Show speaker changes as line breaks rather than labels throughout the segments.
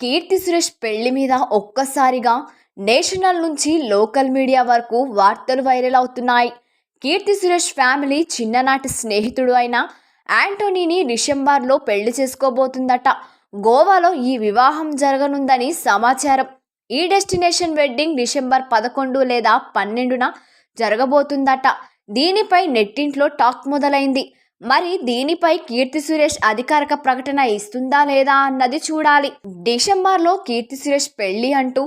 కీర్తి సురేష్ పెళ్లి మీద ఒక్కసారిగా నేషనల్ నుంచి లోకల్ మీడియా వరకు వార్తలు వైరల్ అవుతున్నాయి. కీర్తి సురేష్ ఫ్యామిలీ చిన్ననాటి స్నేహితుడు అయిన యాంటోనీని డిసెంబర్లో పెళ్లి చేసుకోబోతుందట. గోవాలో ఈ వివాహం జరగనుందని సమాచారం. ఈ డెస్టినేషన్ వెడ్డింగ్ డిసెంబర్ 11 లేదా 12న జరగబోతుందట. దీనిపై నెట్టింట్లో టాక్ మొదలైంది. మరి దీనిపై కీర్తి సురేష్ అధికారిక ప్రకటన ఇస్తుందా లేదా అన్నది చూడాలి. డిసెంబర్లో కీర్తి సురేష్ పెళ్లి అంటూ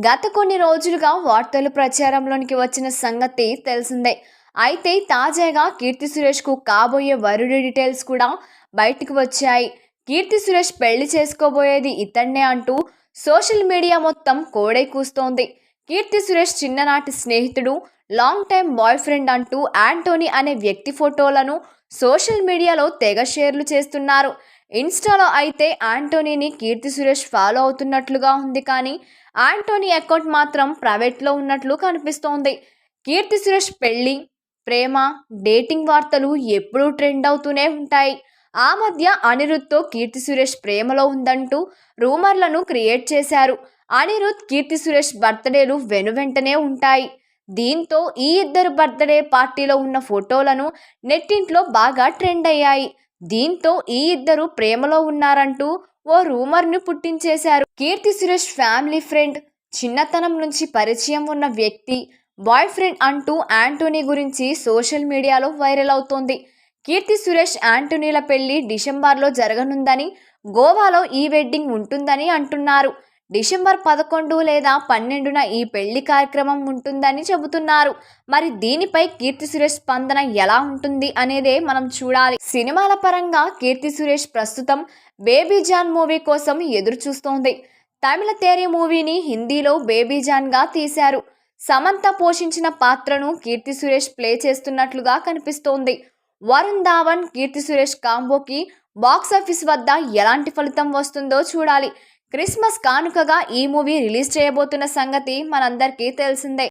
గత కొన్ని రోజులుగా వార్తలు ప్రచారంలోనికి వచ్చిన సంగతి తెలిసిందే. అయితే తాజాగా కీర్తి సురేష్కు కాబోయే వరుడి డీటెయిల్స్ కూడా బయటకు వచ్చాయి. కీర్తి సురేష్ పెళ్లి చేసుకోబోయేది ఇతన్నే అంటూ సోషల్ మీడియా మొత్తం కోడై కూస్తోంది. కీర్తి సురేష్ చిన్ననాటి స్నేహితుడు, లాంగ్ టైమ్ బాయ్ ఫ్రెండ్ అంటూ యాంటోనీ అనే వ్యక్తి ఫోటోలను సోషల్ మీడియాలో తెగ షేర్లు చేస్తున్నారు. ఇన్స్టాలో అయితే యాంటోనీని కీర్తి సురేష్ ఫాలో అవుతున్నట్లుగా ఉంది, కానీ యాంటోనీ అకౌంట్ మాత్రం ప్రైవేట్లో ఉన్నట్లు కనిపిస్తోంది. కీర్తి సురేష్ పెళ్లి, ప్రేమ, డేటింగ్ వార్తలు ఎప్పుడూ ట్రెండ్ అవుతూనే ఉంటాయి. ఆ మధ్య అనిరుద్ధ్తో కీర్తి సురేష్ ప్రేమలో ఉందంటూ రూమర్లను క్రియేట్ చేశారు. అనిరుద్ధ్, కీర్తి సురేష్ బర్త్డేలు వెనువెంటనే ఉంటాయి. దీంతో ఈ ఇద్దరు బర్త్డే పార్టీలో ఉన్న ఫోటోలను నెట్టింట్లో బాగా ట్రెండ్ అయ్యాయి. దీంతో ఈ ఇద్దరు ప్రేమలో ఉన్నారంటూ ఓ రూమర్ను పుట్టించేశారు. కీర్తి సురేష్ ఫ్యామిలీ ఫ్రెండ్, చిన్నతనం నుంచి పరిచయం ఉన్న వ్యక్తి, బాయ్ ఫ్రెండ్ అంటూ యాంటోనీ గురించి సోషల్ మీడియాలో వైరల్ అవుతోంది. కీర్తి సురేష్ యాంటోనీల పెళ్లి డిసెంబర్లో జరగనుందని, గోవాలో ఈ వెడ్డింగ్ ఉంటుందని అంటున్నారు. డిసెంబర్ 11 లేదా 12న ఈ పెళ్లి కార్యక్రమం ఉంటుందని చెబుతున్నారు. మరి దీనిపై కీర్తి సురేష్ స్పందన ఎలా ఉంటుంది అనేదే మనం చూడాలి. సినిమాల పరంగా కీర్తి సురేష్ ప్రస్తుతం బేబీ జాన్ మూవీ కోసం ఎదురు చూస్తోంది. తమిళ తేరి మూవీని హిందీలో బేబీ జాన్ గా తీశారు. సమంత పోషించిన పాత్రను కీర్తి సురేష్ ప్లే చేస్తున్నట్లుగా కనిపిస్తోంది. వరుణ్ ధావన్, కీర్తి సురేష్ కాంబోకి బాక్సాఫీస్ వద్ద ఎలాంటి ఫలితం వస్తుందో చూడాలి. క్రిస్మస్ కానుకగా ఈ మూవీ రిలీజ్ చేయబోతున్న సంగతి మనందరికీ తెలిసిందే.